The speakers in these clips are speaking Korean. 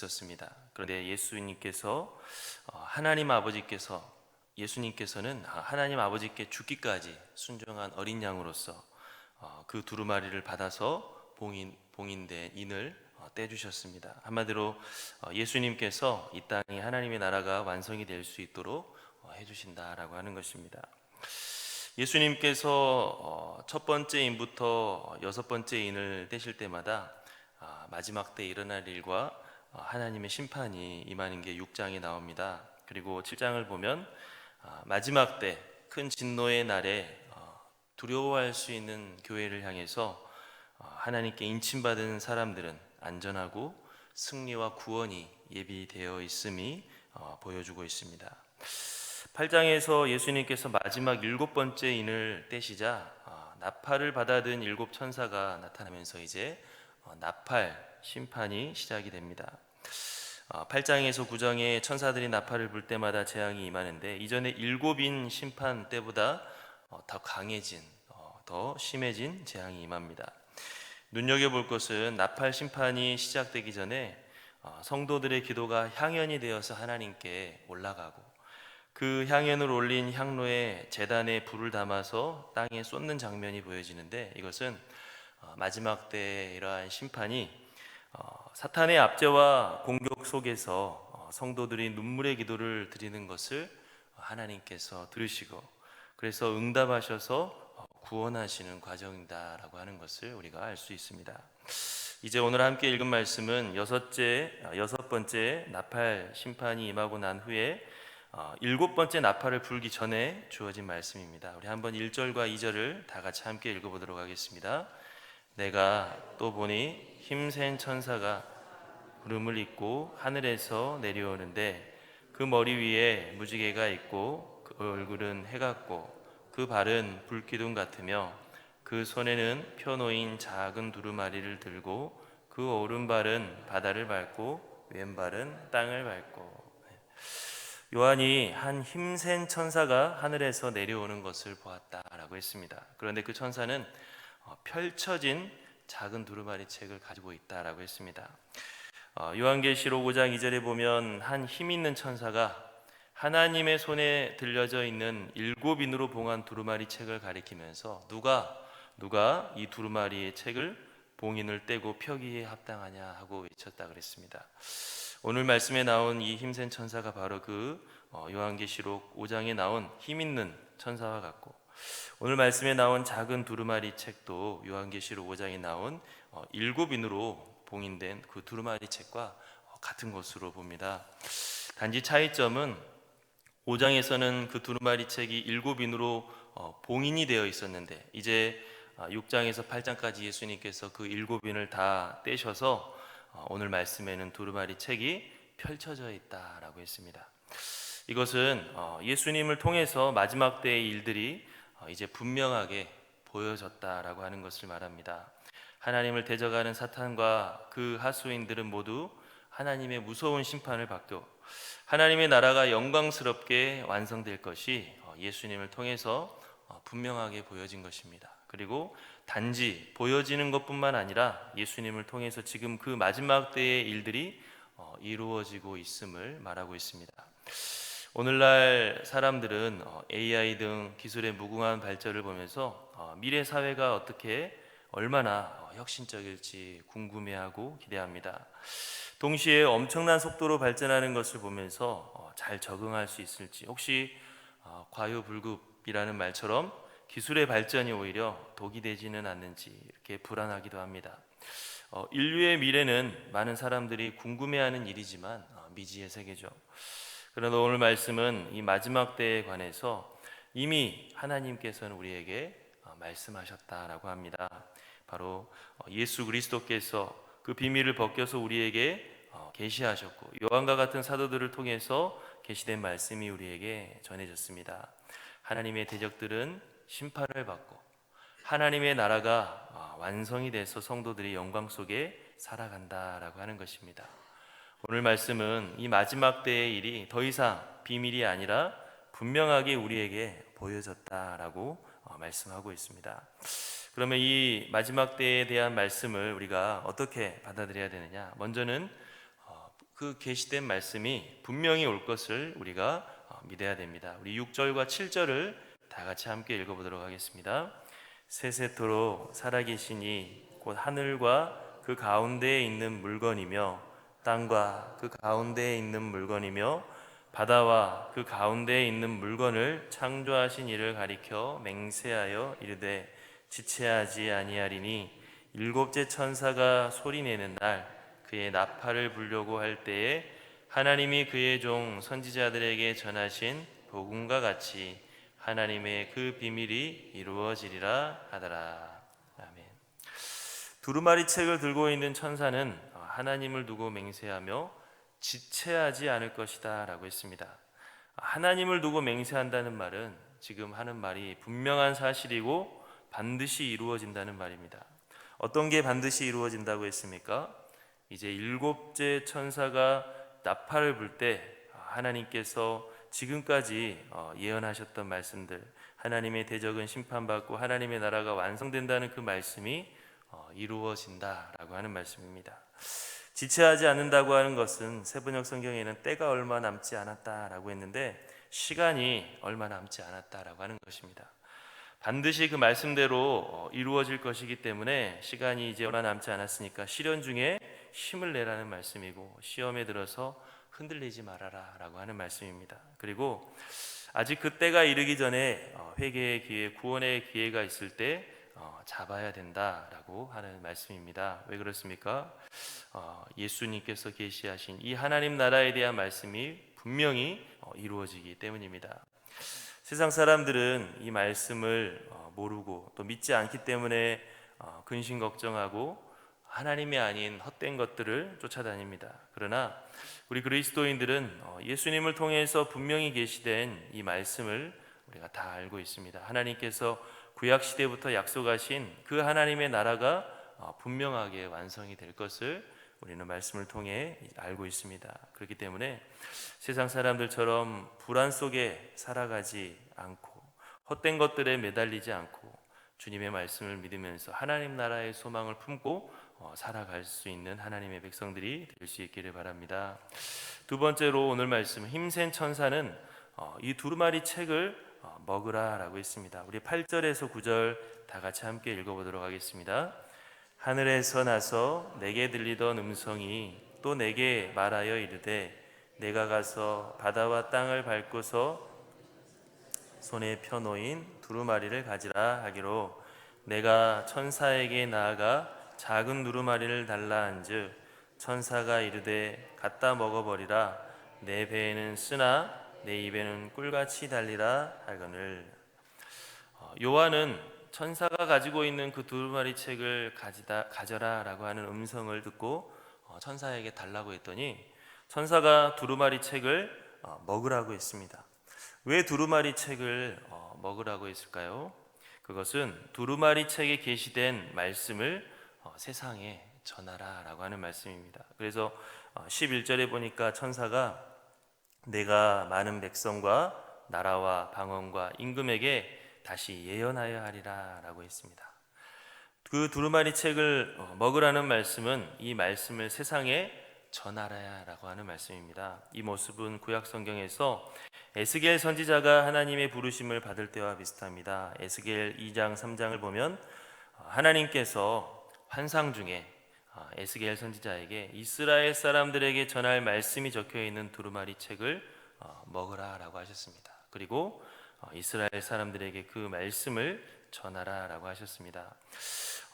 있었습니다. 그런데 예수님께서는 하나님 아버지께 죽기까지 순종한 어린 양으로서 그 두루마리를 받아서 봉인된 인을 떼주셨습니다. 한마디로 예수님께서 이 땅에 하나님의 나라가 완성이 될 수 있도록 해주신다라고 하는 것입니다. 예수님께서 첫 번째 인부터 여섯 번째 인을 떼실 때마다 마지막 때 일어날 일과 하나님의 심판이 임하는 게 6장에 나옵니다. 그리고 7장을 보면 마지막 때 큰 진노의 날에 두려워할 수 있는 교회를 향해서 하나님께 인침받은 사람들은 안전하고 승리와 구원이 예비되어 있음이 보여주고 있습니다. 8장에서 예수님께서 마지막 일곱 번째 인을 떼시자 나팔을 받아든 일곱 천사가 나타나면서 이제 나팔 심판이 시작이 됩니다. 8장에서 9장에 천사들이 나팔을 불 때마다 재앙이 임하는데 이전에 일곱인 심판 때보다 더 강해진, 더 심해진 재앙이 임합니다. 눈여겨볼 것은 나팔 심판이 시작되기 전에 성도들의 기도가 향연이 되어서 하나님께 올라가고 그 향연을 올린 향로에 제단에 불을 담아서 땅에 쏟는 장면이 보여지는데, 이것은 마지막 때의 이러한 심판이 사탄의 압제와 공격 속에서 성도들이 눈물의 기도를 드리는 것을 하나님께서 들으시고 그래서 응답하셔서 구원하시는 과정이다라고 하는 것을 우리가 알 수 있습니다. 이제 오늘 함께 읽은 말씀은 여섯 번째 나팔 심판이 임하고 난 후에 일곱 번째 나팔을 불기 전에 주어진 말씀입니다. 우리 한번 1절과 2절을 다 같이 함께 읽어보도록 하겠습니다. 내가 또 보니 힘센 천사가 구름을 입고 하늘에서 내려오는데 그 머리 위에 무지개가 있고 그 얼굴은 해 같고 그 발은 불기둥 같으며 그 손에는 펴놓인 작은 두루마리를 들고 그 오른발은 바다를 밟고 왼발은 땅을 밟고. 요한이 한 힘센 천사가 하늘에서 내려오는 것을 보았다라고 했습니다. 그런데 그 천사는 펼쳐진 작은 두루마리 책을 가지고 있다라고 했습니다. 요한계시록 5장 2절에 보면 한 힘 있는 천사가 하나님의 손에 들려져 있는 일곱 인으로 봉한 두루마리 책을 가리키면서 누가 이 두루마리의 책을 봉인을 떼고 펴기에 합당하냐 하고 외쳤다 그랬습니다. 오늘 말씀에 나온 이 힘센 천사가 바로 그 요한계시록 5장에 나온 힘 있는 천사와 같고, 오늘 말씀에 나온 작은 두루마리 책도 요한계시록 5장에 나온 일곱 인으로 봉인된 그 두루마리 책과 같은 것으로 봅니다. 단지 차이점은 5장에서는 그 두루마리 책이 일곱 인으로 봉인이 되어 있었는데 이제 6장에서 8장까지 예수님께서 그 일곱 인을 다 떼셔서 오늘 말씀에는 두루마리 책이 펼쳐져 있다라고 했습니다. 이것은 예수님을 통해서 마지막 때의 일들이 이제 분명하게 보여졌다라고 하는 것을 말합니다. 하나님을 대적하는 사탄과 그 하수인들은 모두 하나님의 무서운 심판을 받고 하나님의 나라가 영광스럽게 완성될 것이 예수님을 통해서 분명하게 보여진 것입니다. 그리고 단지 보여지는 것뿐만 아니라 예수님을 통해서 지금 그 마지막 때의 일들이 이루어지고 있음을 말하고 있습니다. 오늘날 사람들은 AI 등 기술의 무궁한 발전을 보면서 미래 사회가 얼마나 혁신적일지 궁금해하고 기대합니다. 동시에 엄청난 속도로 발전하는 것을 보면서 잘 적응할 수 있을지, 혹시 과유불급이라는 말처럼 기술의 발전이 오히려 독이 되지는 않는지 이렇게 불안하기도 합니다. 인류의 미래는 많은 사람들이 궁금해하는 일이지만 미지의 세계죠. 그러나 오늘 말씀은 이 마지막 때에 관해서 이미 하나님께서는 우리에게 말씀하셨다라고 합니다. 바로 예수 그리스도께서 그 비밀을 벗겨서 우리에게 계시하셨고 요한과 같은 사도들을 통해서 계시된 말씀이 우리에게 전해졌습니다. 하나님의 대적들은 심판을 받고 하나님의 나라가 완성이 돼서 성도들이 영광 속에 살아간다라고 하는 것입니다. 오늘 말씀은 이 마지막 때의 일이 더 이상 비밀이 아니라 분명하게 우리에게 보여졌다라고 말씀하고 있습니다. 그러면 이 마지막 때에 대한 말씀을 우리가 어떻게 받아들여야 되느냐? 먼저는 그 계시된 말씀이 분명히 올 것을 우리가 믿어야 됩니다. 우리 6절과 7절을 다 같이 함께 읽어보도록 하겠습니다. 세세토록 살아계시니 곧 하늘과 그 가운데에 있는 물건이며 땅과 그 가운데에 있는 물건이며 바다와 그 가운데에 있는 물건을 창조하신 이를 가리켜 맹세하여 이르되 지체하지 아니하리니 일곱째 천사가 소리내는 날 그의 나팔을 불려고 할 때에 하나님이 그의 종 선지자들에게 전하신 복음과 같이 하나님의 그 비밀이 이루어지리라 하더라. 아멘. 두루마리 책을 들고 있는 천사는 하나님을 두고 맹세하며 지체하지 않을 것이다 라고 했습니다. 하나님을 두고 맹세한다는 말은 지금 하는 말이 분명한 사실이고 반드시 이루어진다는 말입니다. 어떤 게 반드시 이루어진다고 했습니까? 이제 일곱째 천사가 나팔을 불 때 하나님께서 지금까지 예언하셨던 말씀들, 하나님의 대적은 심판받고 하나님의 나라가 완성된다는 그 말씀이 이루어진다라고 하는 말씀입니다. 지체하지 않는다고 하는 것은 세번역 성경에는 때가 얼마 남지 않았다라고 했는데 시간이 얼마 남지 않았다라고 하는 것입니다. 반드시 그 말씀대로 이루어질 것이기 때문에 시간이 이제 얼마 남지 않았으니까 시련 중에 힘을 내라는 말씀이고 시험에 들어서 흔들리지 말아라 라고 하는 말씀입니다. 그리고 아직 그 때가 이르기 전에 회개의 기회, 구원의 기회가 있을 때 잡아야 된다라고 하는 말씀입니다. 왜 그렇습니까? 예수님께서 계시하신 이 하나님 나라에 대한 말씀이 분명히 이루어지기 때문입니다. 세상 사람들은 이 말씀을 모르고 또 믿지 않기 때문에 근심 걱정하고 하나님이 아닌 헛된 것들을 쫓아다닙니다. 그러나 우리 그리스도인들은 예수님을 통해서 분명히 계시된 이 말씀을 우리가 다 알고 있습니다. 하나님께서 구약 시대부터 약속하신 그 하나님의 나라가 분명하게 완성이 될 것을 우리는 말씀을 통해 알고 있습니다. 그렇기 때문에 세상 사람들처럼 불안 속에 살아가지 않고 헛된 것들에 매달리지 않고 주님의 말씀을 믿으면서 하나님 나라의 소망을 품고 살아갈 수 있는 하나님의 백성들이 될 수 있기를 바랍니다. 두 번째로 오늘 말씀 힘센 천사는 이 두루마리 책을 먹으라 라고 했습니다. 우리 8절에서 9절 다 같이 함께 읽어보도록 하겠습니다. 하늘에서 나서 내게 들리던 음성이 또 내게 말하여 이르되 내가 가서 바다와 땅을 밟고서 손에 펴놓인 두루마리를 가지라 하기로 내가 천사에게 나아가 작은 두루마리를 달라 한즉 천사가 이르되 갖다 먹어버리라 내 배에는 쓰나 내 입에는 꿀같이 달리라 하거늘. 요한은 천사가 가지고 있는 그 두루마리 책을 가져라 라고 하는 음성을 듣고 천사에게 달라고 했더니 천사가 두루마리 책을 먹으라고 했습니다. 왜 두루마리 책을 먹으라고 했을까요? 그것은 두루마리 책에 게시된 말씀을 세상에 전하라 라고 하는 말씀입니다. 그래서 11절에 보니까 천사가 내가 많은 백성과 나라와 방언과 임금에게 다시 예언하여 하리라 라고 했습니다. 그 두루마리 책을 먹으라는 말씀은 이 말씀을 세상에 전하라 라고 하는 말씀입니다. 이 모습은 구약 성경에서 에스겔 선지자가 하나님의 부르심을 받을 때와 비슷합니다. 에스겔 2장 3장을 보면 하나님께서 환상 중에 에스겔 선지자에게 이스라엘 사람들에게 전할 말씀이 적혀 있는 두루마리 책을 먹으라 라고 하셨습니다. 그리고 이스라엘 사람들에게 그 말씀을 전하라 라고 하셨습니다.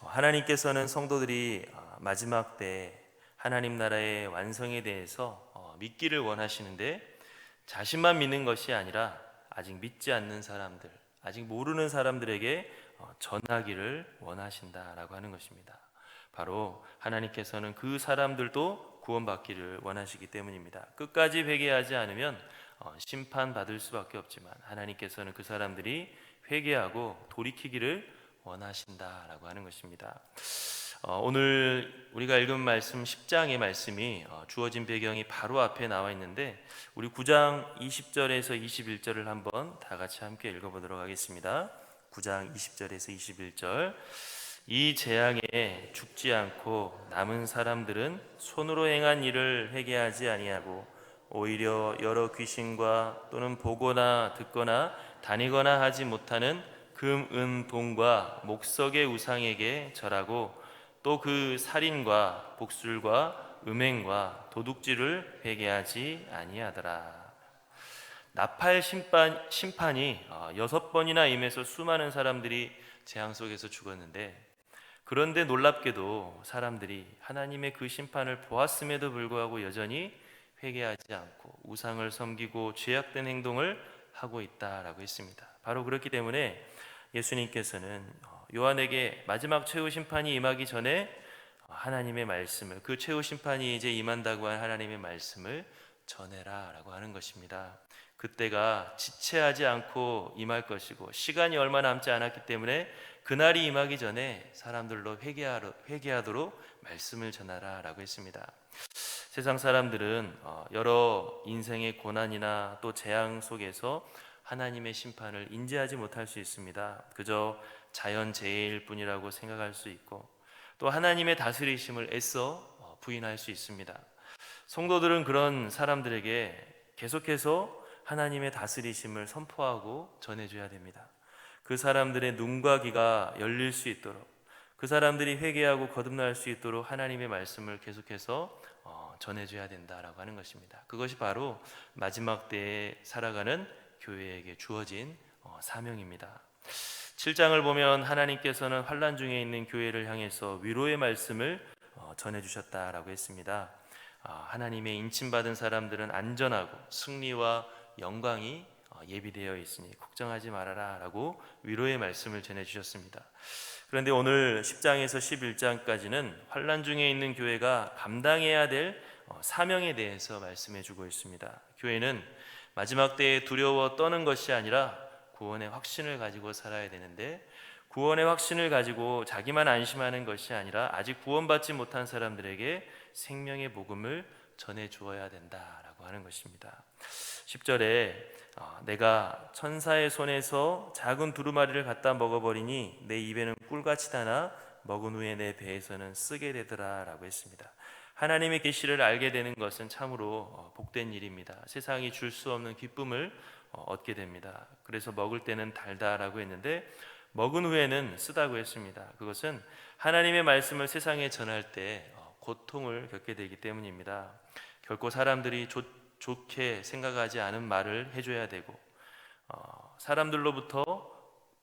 하나님께서는 성도들이 마지막 때 하나님 나라의 완성에 대해서 믿기를 원하시는데 자신만 믿는 것이 아니라 아직 믿지 않는 사람들, 아직 모르는 사람들에게 전하기를 원하신다라고 하는 것입니다. 바로 하나님께서는 그 사람들도 구원받기를 원하시기 때문입니다. 끝까지 회개하지 않으면 심판받을 수밖에 없지만 하나님께서는 그 사람들이 회개하고 돌이키기를 원하신다라고 하는 것입니다. 오늘 우리가 읽은 말씀 10장의 말씀이 주어진 배경이 바로 앞에 나와 있는데 우리 9장 20절에서 21절을 한번 다 같이 함께 읽어보도록 하겠습니다. 9장 20절에서 21절 이 재앙에 죽지 않고 남은 사람들은 손으로 행한 일을 회개하지 아니하고 오히려 여러 귀신과 또는 보거나 듣거나 다니거나 하지 못하는 금, 은, 동과 목석의 우상에게 절하고 또 그 살인과 복술과 음행과 도둑질을 회개하지 아니하더라. 나팔 심판이 6번이나 임해서 수많은 사람들이 재앙 속에서 죽었는데, 그런데 놀랍게도 사람들이 하나님의 그 심판을 보았음에도 불구하고 여전히 회개하지 않고 우상을 섬기고 죄악된 행동을 하고 있다라고 했습니다. 바로 그렇기 때문에 예수님께서는 요한에게 마지막 최후 심판이 임하기 전에 하나님의 말씀을, 그 최후 심판이 이제 임한다고 한 하나님의 말씀을 전해라라고 하는 것입니다. 그때가 지체하지 않고 임할 것이고 시간이 얼마 남지 않았기 때문에 그날이 임하기 전에 사람들로 회개하도록 말씀을 전하라라고 했습니다. 세상 사람들은 여러 인생의 고난이나 또 재앙 속에서 하나님의 심판을 인지하지 못할 수 있습니다. 그저 자연재해일 뿐이라고 생각할 수 있고 또 하나님의 다스리심을 애써 부인할 수 있습니다. 성도들은 그런 사람들에게 계속해서 하나님의 다스리심을 선포하고 전해줘야 됩니다. 그 사람들의 눈과 귀가 열릴 수 있도록, 그 사람들이 회개하고 거듭날 수 있도록 하나님의 말씀을 계속해서 전해줘야 된다라고 하는 것입니다. 그것이 바로 마지막 때에 살아가는 교회에게 주어진 사명입니다. 7장을 보면 하나님께서는 환난 중에 있는 교회를 향해서 위로의 말씀을 전해주셨다라고 했습니다. 하나님의 인침받은 사람들은 안전하고 승리와 영광이 예비되어 있으니 걱정하지 말아라 라고 위로의 말씀을 전해주셨습니다. 그런데 오늘 10장에서 11장까지는 환난 중에 있는 교회가 감당해야 될 사명에 대해서 말씀해주고 있습니다. 교회는 마지막 때에 두려워 떠는 것이 아니라 구원의 확신을 가지고 살아야 되는데, 구원의 확신을 가지고 자기만 안심하는 것이 아니라 아직 구원받지 못한 사람들에게 생명의 복음을 전해주어야 된다라고 하는 것입니다. 10절에 내가 천사의 손에서 작은 두루마리를 갖다 먹어버리니 내 입에는 꿀같이 다나 먹은 후에 내 배에서는 쓰게 되더라 라고 했습니다. 하나님의 계시를 알게 되는 것은 참으로 복된 일입니다. 세상이 줄 수 없는 기쁨을 얻게 됩니다. 그래서 먹을 때는 달다라고 했는데 먹은 후에는 쓰다고 했습니다. 그것은 하나님의 말씀을 세상에 전할 때 고통을 겪게 되기 때문입니다. 결코 사람들이 좋게 생각하지 않은 말을 해줘야 되고 사람들로부터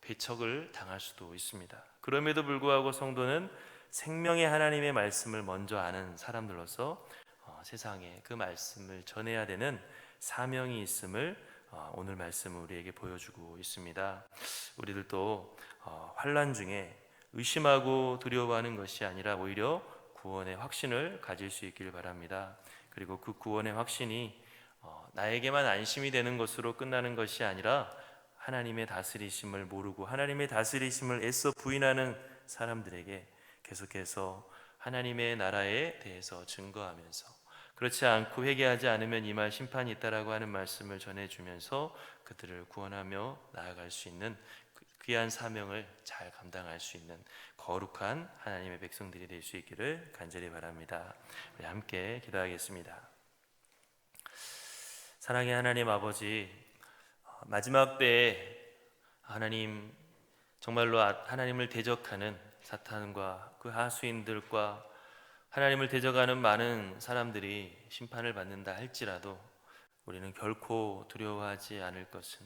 배척을 당할 수도 있습니다. 그럼에도 불구하고 성도는 생명의 하나님의 말씀을 먼저 아는 사람들로서 세상에 그 말씀을 전해야 되는 사명이 있음을 오늘 말씀은 우리에게 보여주고 있습니다. 우리들도 환난 중에 의심하고 두려워하는 것이 아니라 오히려 구원의 확신을 가질 수 있기를 바랍니다. 그리고 그 구원의 확신이 나에게만 안심이 되는 것으로 끝나는 것이 아니라 하나님의 다스리심을 모르고 하나님의 다스리심을 애써 부인하는 사람들에게 계속해서 하나님의 나라에 대해서 증거하면서, 그렇지 않고 회개하지 않으면 임할 심판이 있다라고 하는 말씀을 전해주면서 그들을 구원하며 나아갈 수 있는 귀한 사명을 잘 감당할 수 있는 거룩한 하나님의 백성들이 될 수 있기를 간절히 바랍니다. 우리 함께 기도하겠습니다. 사랑의 하나님 아버지, 마지막 때에 하나님 정말로 하나님을 대적하는 사탄과 그 하수인들과 하나님을 대적하는 많은 사람들이 심판을 받는다 할지라도 우리는 결코 두려워하지 않을 것은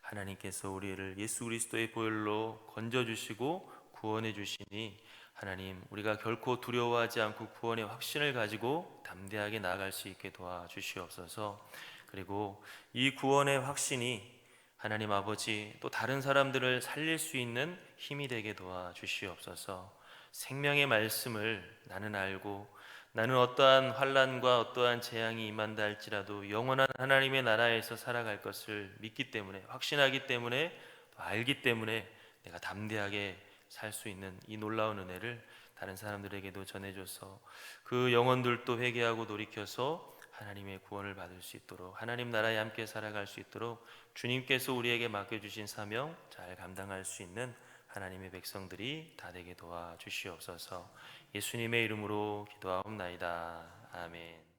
하나님께서 우리를 예수 그리스도의 보혈로 건져주시고 구원해 주시니 하나님, 우리가 결코 두려워하지 않고 구원의 확신을 가지고 담대하게 나아갈 수 있게 도와주시옵소서. 그리고 이 구원의 확신이 하나님 아버지 또 다른 사람들을 살릴 수 있는 힘이 되게 도와주시옵소서. 생명의 말씀을 나는 알고 나는 어떠한 환난과 어떠한 재앙이 임한다 할지라도 영원한 하나님의 나라에서 살아갈 것을 믿기 때문에, 확신하기 때문에, 또 알기 때문에 내가 담대하게 살 수 있는 이 놀라운 은혜를 다른 사람들에게도 전해줘서 그 영혼들도 회개하고 돌이켜서 하나님의 구원을 받을 수 있도록, 하나님 나라에 함께 살아갈 수 있도록 주님께서 우리에게 맡겨주신 사명 잘 감당할 수 있는 하나님의 백성들이 다 되게 도와주시옵소서. 예수님의 이름으로 기도하옵나이다. 아멘.